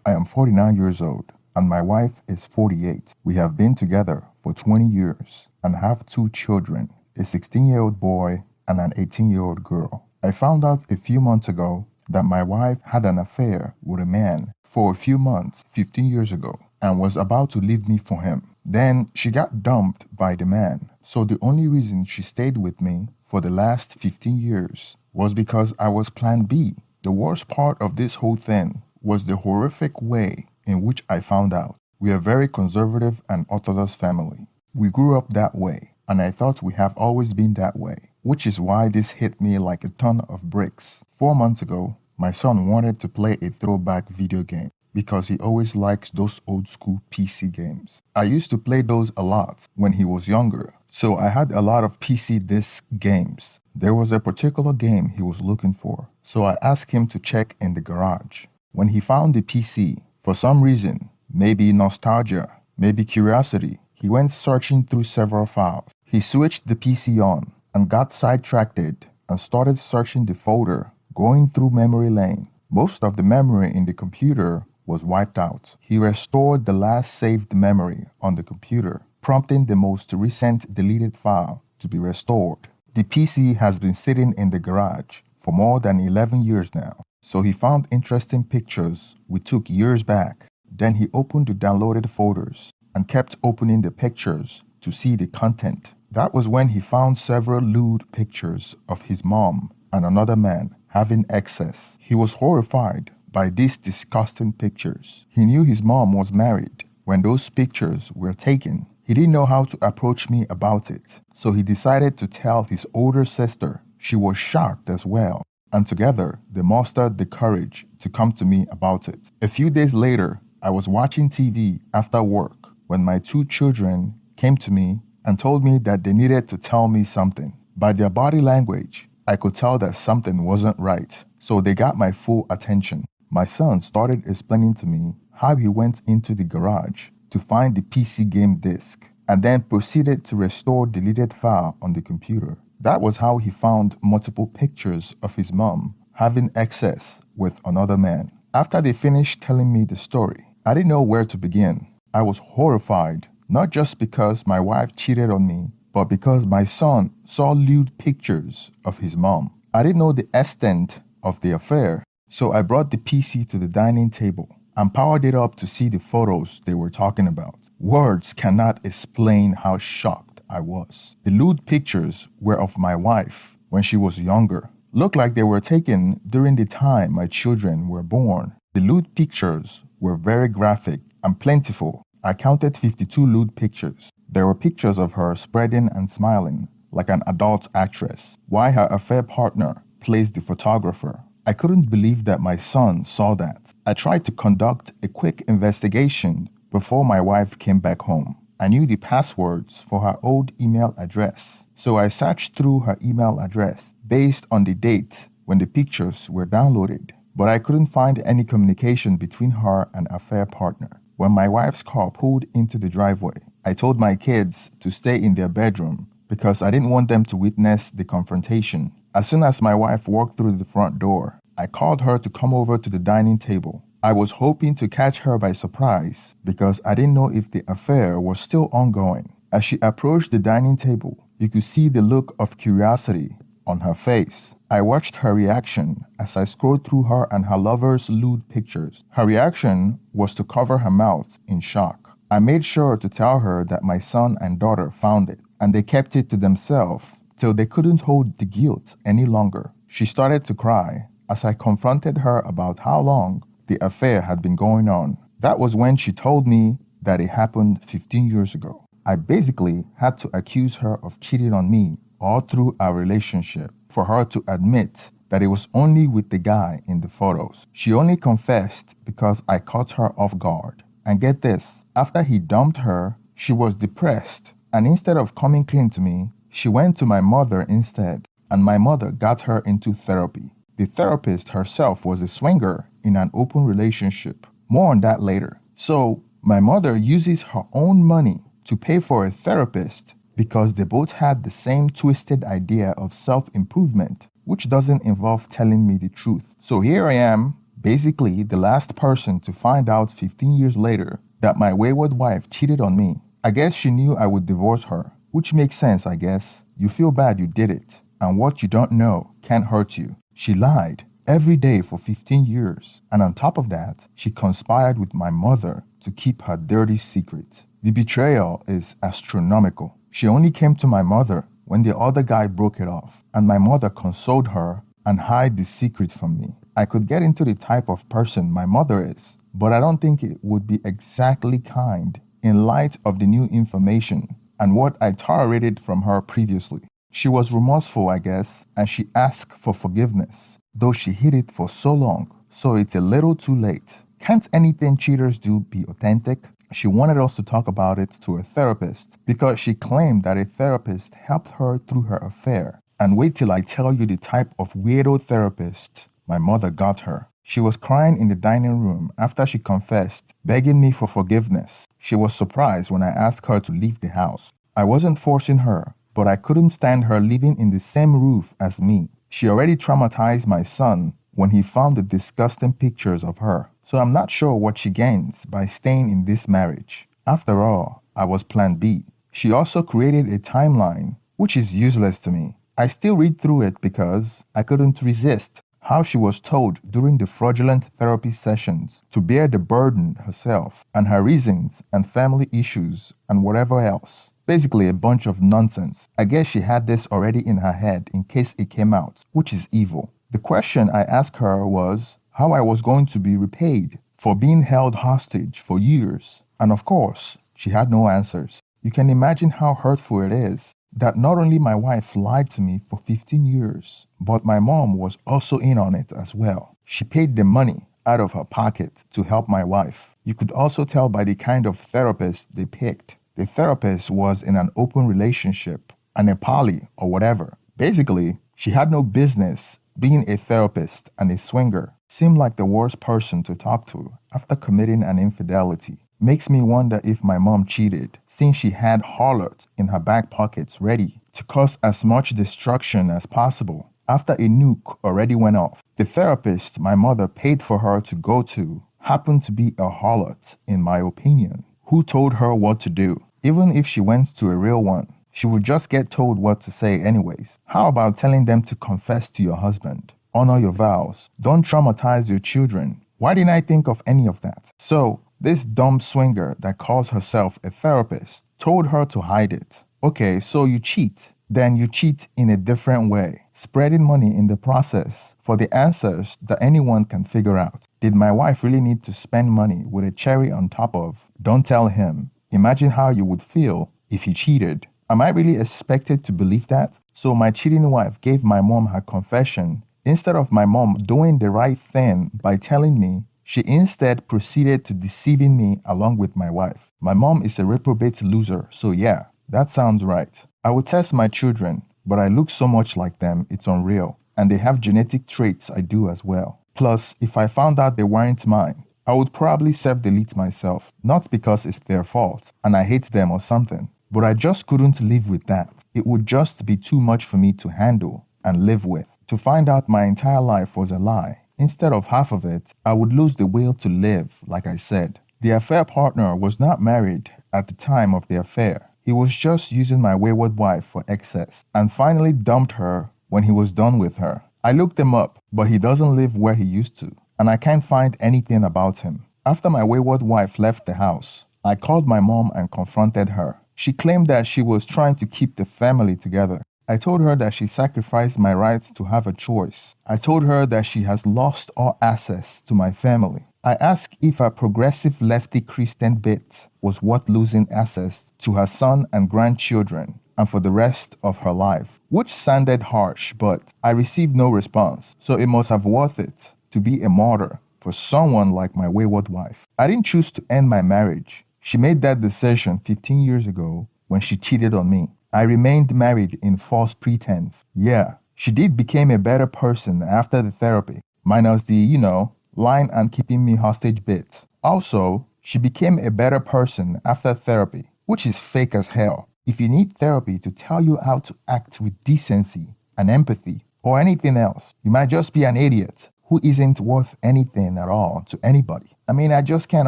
I am 49 years old and my wife is 48. We have been together for 20 years and have two children, a 16-year-old boy and an 18-year-old girl. I found out a few months ago that my wife had an affair with a man for a few months 15 years ago and was about to leave me for him. Then she got dumped by the man. So the only reason she stayed with me for the last 15 years was because I was plan B. The worst part of this whole thing was the horrific way in which I found out. We are a very conservative and orthodox family. We grew up that way, and I thought we have always been that way, which is why this hit me like a ton of bricks. 4 months ago, my son wanted to play a throwback video game because he always likes those old school PC games. I used to play those a lot when he was younger, so I had a lot of PC disc games. There was a particular game he was looking for, so I asked him to check in the garage. When he found the PC, for some reason, maybe nostalgia, maybe curiosity, he went searching through several files. He switched the PC on and got sidetracked and started searching the folder, going through memory lane. Most of the memory in the computer was wiped out. He restored the last saved memory on the computer, prompting the most recent deleted file to be restored. The PC has been sitting in the garage for more than 11 years now, so he found interesting pictures we took years back. Then he opened the downloaded folders and kept opening the pictures to see the content. That was when he found several lewd pictures of his mom and another man having excess. He was horrified by these disgusting pictures. He knew his mom was married when those pictures were taken. He didn't know how to approach me about it, so he decided to tell his older sister. She was shocked as well, and together they mustered the courage to come to me about it. A few days later, I was watching TV after work when my two children came to me and told me that they needed to tell me something. By their body language, I could tell that something wasn't right, so they got my full attention. My son started explaining to me how he went into the garage to find the PC game disc and then proceeded to restore deleted file on the computer. That was how he found multiple pictures of his mom having excess with another man. After they finished telling me the story, I didn't know where to begin. I was horrified, not just because my wife cheated on me, but because my son saw lewd pictures of his mom. I didn't know the extent of the affair, so I brought the PC to the dining table and powered it up to see the photos they were talking about. Words cannot explain how shocked I was. The lewd pictures were of my wife when she was younger. Looked like they were taken during the time my children were born. The lewd pictures were very graphic and plentiful. I counted 52 lewd pictures. There were pictures of her spreading and smiling like an adult actress, while her affair partner plays the photographer. I couldn't believe that my son saw that. I tried to conduct a quick investigation before my wife came back home. I knew the passwords for her old email address, so I searched through her email address based on the date when the pictures were downloaded, but I couldn't find any communication between her and affair partner. When my wife's car pulled into the driveway, I told my kids to stay in their bedroom because I didn't want them to witness the confrontation. As soon as my wife walked through the front door, I called her to come over to the dining table. I was hoping to catch her by surprise because I didn't know if the affair was still ongoing. As she approached the dining table, you could see the look of curiosity on her face. I watched her reaction as I scrolled through her and her lover's lewd pictures. Her reaction was to cover her mouth in shock. I made sure to tell her that my son and daughter found it, and they kept it to themselves till they couldn't hold the guilt any longer. She started to cry as I confronted her about how long the affair had been going on. That was when she told me that it happened 15 years ago. I basically had to accuse her of cheating on me all through our relationship for her to admit that it was only with the guy in the photos. She only confessed because I caught her off guard. And get this, after he dumped her, she was depressed, and instead of coming clean to me, she went to my mother instead, and my mother got her into therapy. The therapist herself was a swinger in an open relationship. More on that later. So, my mother uses her own money to pay for a therapist because they both had the same twisted idea of self-improvement, which doesn't involve telling me the truth. So here I am, Basically, the last person to find out 15 years later that my wayward wife cheated on me. I guess she knew I would divorce her, which makes sense, I guess. You feel bad you did it, and what you don't know can't hurt you. She lied every day for 15 years, and on top of that, she conspired with my mother to keep her dirty secret. The betrayal is astronomical. She only came to my mother when the other guy broke it off, and my mother consoled her and hide the secret from me. I could get into the type of person my mother is, but I don't think it would be exactly kind in light of the new information and what I tolerated from her previously. She was remorseful, I guess, and she asked for forgiveness, though she hid it for so long, so it's a little too late. Can't anything cheaters do be authentic? She wanted us to talk about it to a therapist because she claimed that a therapist helped her through her affair. And wait till I tell you the type of weirdo therapist my mother got her. She was crying in the dining room after she confessed, begging me for forgiveness. She was surprised when I asked her to leave the house. I wasn't forcing her, but I couldn't stand her living in the same roof as me. She already traumatized my son when he found the disgusting pictures of her. So I'm not sure what she gains by staying in this marriage. After all, I was plan B. She also created a timeline, which is useless to me. I still read through it because I couldn't resist how she was told during the fraudulent therapy sessions to bear the burden herself and her reasons and family issues and whatever else. Basically a bunch of nonsense. I guess she had this already in her head in case it came out, which is evil. The question I asked her was how I was going to be repaid for being held hostage for years. And of course, she had no answers. You can imagine how hurtful it is that not only my wife lied to me for 15 years, but my mom was also in on it as well. She paid the money out of her pocket to help my wife. You could also tell by the kind of therapist they picked. The therapist was in an open relationship, a poly or whatever. Basically, she had no business being a therapist, and a swinger. Seemed like the worst person to talk to after committing an infidelity. Makes me wonder if my mom cheated, since she had harlots in her back pockets ready to cause as much destruction as possible after a nuke already went off. The therapist my mother paid for her to go to happened to be a harlot, in my opinion, who told her what to do. Even if she went to a real one, she would just get told what to say anyways. How about telling them to confess to your husband? Honor your vows. Don't traumatize your children. Why didn't I think of any of that? So, this dumb swinger that calls herself a therapist told her to hide it. Okay, so you cheat. Then you cheat in a different way, spreading money in the process for the answers that anyone can figure out. Did my wife really need to spend money with a cherry on top of, don't tell him? Imagine how you would feel if he cheated. Am I really expected to believe that? So my cheating wife gave my mom her confession. Instead of my mom doing the right thing by telling me, she instead proceeded to deceiving me along with my wife. My mom is a reprobate loser, so yeah, that sounds right. I would test my children, but I look so much like them, it's unreal. And they have genetic traits I do as well. Plus, if I found out they weren't mine, I would probably self-delete myself. Not because it's their fault and I hate them or something, but I just couldn't live with that. It would just be too much for me to handle and live with. To find out my entire life was a lie, instead of half of it, I would lose the will to live, like I said. The affair partner was not married at the time of the affair. He was just using my wayward wife for excess and finally dumped her when he was done with her. I looked him up, but he doesn't live where he used to, and I can't find anything about him. After my wayward wife left the house, I called my mom and confronted her. She claimed that she was trying to keep the family together. I told her that she sacrificed my right to have a choice. I told her that she has lost all access to my family. I asked if a progressive lefty Christian bit was worth losing access to her son and grandchildren and for the rest of her life, which sounded harsh, but I received no response, so it must have worth it to be a martyr for someone like my wayward wife. I didn't choose to end my marriage. She made that decision 15 years ago when she cheated on me. I remained married in false pretense. Yeah, she did become a better person after the therapy, minus the, lying and keeping me hostage bit. Also, she became a better person after therapy, which is fake as hell. If you need therapy to tell you how to act with decency and empathy or anything else, you might just be an idiot who isn't worth anything at all to anybody. I mean, I just can't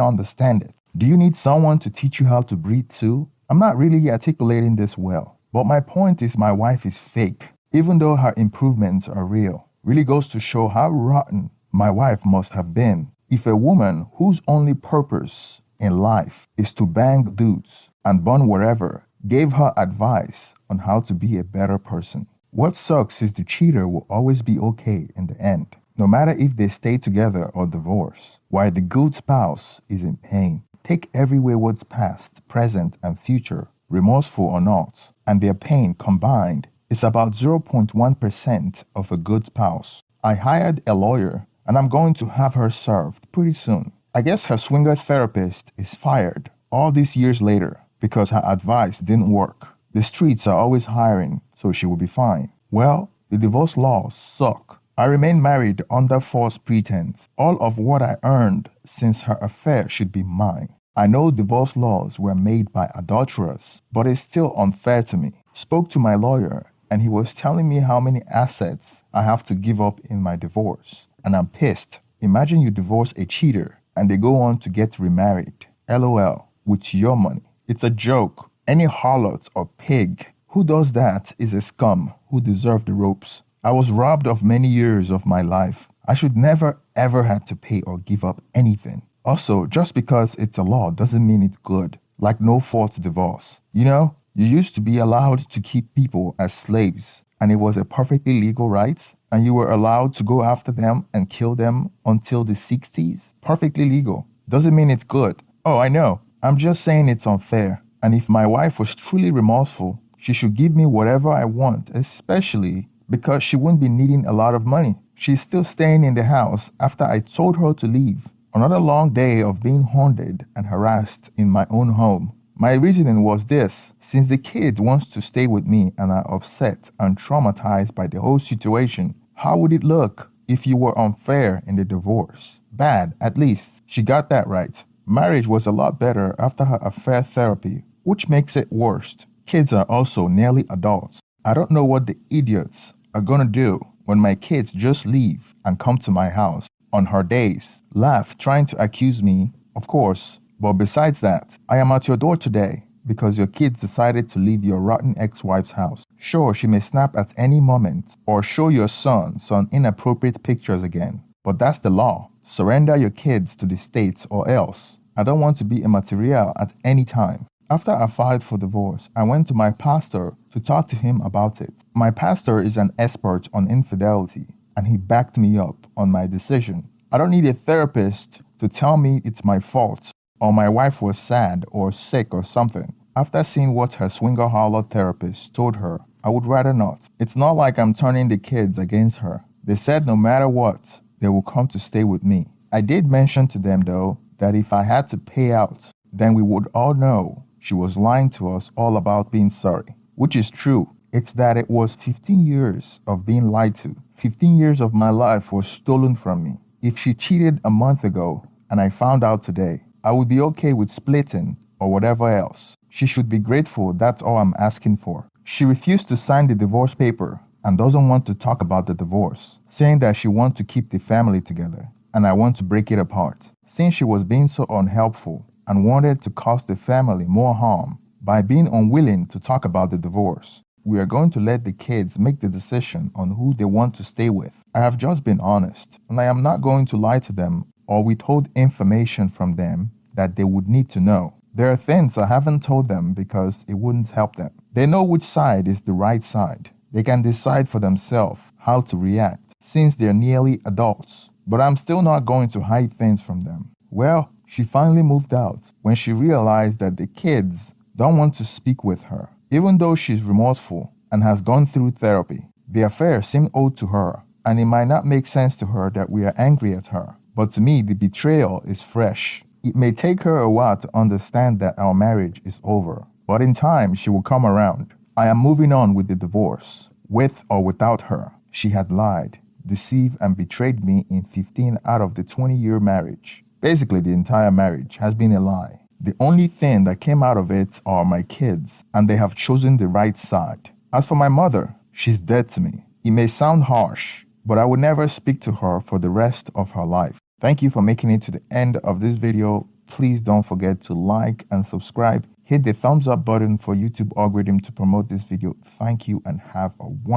understand it. Do you need someone to teach you how to breathe too? I'm not really articulating this well, but my point is my wife is fake, even though her improvements are real. Really goes to show how rotten my wife must have been. If a woman whose only purpose in life is to bang dudes and burn wherever gave her advice on how to be a better person. What sucks is the cheater will always be okay in the end, no matter if they stay together or divorce, while the good spouse is in pain. Take every wayward's past, present, and future, remorseful or not, and their pain combined is about 0.1% of a good spouse. I hired a lawyer and I'm going to have her served pretty soon. I guess her swinger therapist is fired all these years later because her advice didn't work. The streets are always hiring, so she will be fine. Well, the divorce laws suck. I remain married under false pretense. All of what I earned since her affair should be mine. I know divorce laws were made by adulterers, but it's still unfair to me. Spoke to my lawyer, and he was telling me how many assets I have to give up in my divorce. And I'm pissed. Imagine you divorce a cheater, and they go on to get remarried. LOL, with your money. It's a joke. Any harlot or pig who does that is a scum who deserves the ropes. I was robbed of many years of my life. I should never ever have to pay or give up anything. Also, just because it's a law doesn't mean it's good. Like no fault divorce. You know, you used to be allowed to keep people as slaves, and it was a perfectly legal right, and you were allowed to go after them and kill them until the 60s. Perfectly legal. Doesn't mean it's good. Oh, I know. I'm just saying it's unfair. And if my wife was truly remorseful, she should give me whatever I want, especially because she wouldn't be needing a lot of money. She's still staying in the house after I told her to leave. Another long day of being haunted and harassed in my own home. My reasoning was this: since the kid wants to stay with me and are upset and traumatized by the whole situation, how would it look if you were unfair in the divorce? Bad, at least. She got that right. Marriage was a lot better after her affair therapy, which makes it worse. Kids are also nearly adults. I don't know what the idiots are gonna do when my kids just leave and come to my house on her days, laugh, trying to accuse me, of course. But besides that, I am at your door today because your kids decided to leave your rotten ex-wife's house. Sure, she may snap at any moment or show your son some inappropriate pictures again, but that's the law. Surrender your kids to the state or else. I don't want to be immaterial at any time. After I filed for divorce, I went to my pastor to talk to him about it. My pastor is an expert on infidelity, and he backed me up on my decision. I don't need a therapist to tell me it's my fault or my wife was sad or sick or something. After seeing what her swinger harlot therapist told her, I would rather not. It's not like I'm turning the kids against her. They said no matter what, they will come to stay with me. I did mention to them though that if I had to pay out, then we would all know she was lying to us all about being sorry, which is true. It's that it was 15 years of being lied to. 15 years of my life was stolen from me. If she cheated a month ago and I found out today, I would be okay with splitting or whatever else. She should be grateful, that's all I'm asking for. She refused to sign the divorce paper and doesn't want to talk about the divorce, saying that she wants to keep the family together and I want to break it apart. Since she was being so unhelpful and wanted to cause the family more harm by being unwilling to talk about the divorce, we are going to let the kids make the decision on who they want to stay with. I have just been honest, and I am not going to lie to them or withhold information from them that they would need to know. There are things I haven't told them because it wouldn't help them. They know which side is the right side. They can decide for themselves how to react since they're nearly adults. But I'm still not going to hide things from them. Well, she finally moved out when she realized that the kids don't want to speak with her. Even though she's remorseful and has gone through therapy, the affair seemed owed to her, and it might not make sense to her that we are angry at her. But to me, the betrayal is fresh. It may take her a while to understand that our marriage is over, but in time she will come around. I am moving on with the divorce. With or without her, she had lied, deceived, and betrayed me in 15 out of the 20-year marriage. Basically, the entire marriage has been a lie. The only thing that came out of it are my kids, and they have chosen the right side. As for my mother, she's dead to me. It may sound harsh, but I would never speak to her for the rest of her life. Thank you for making it to the end of this video. Please don't forget to like and subscribe. Hit the thumbs up button for YouTube algorithm to promote this video. Thank you and have a wonderful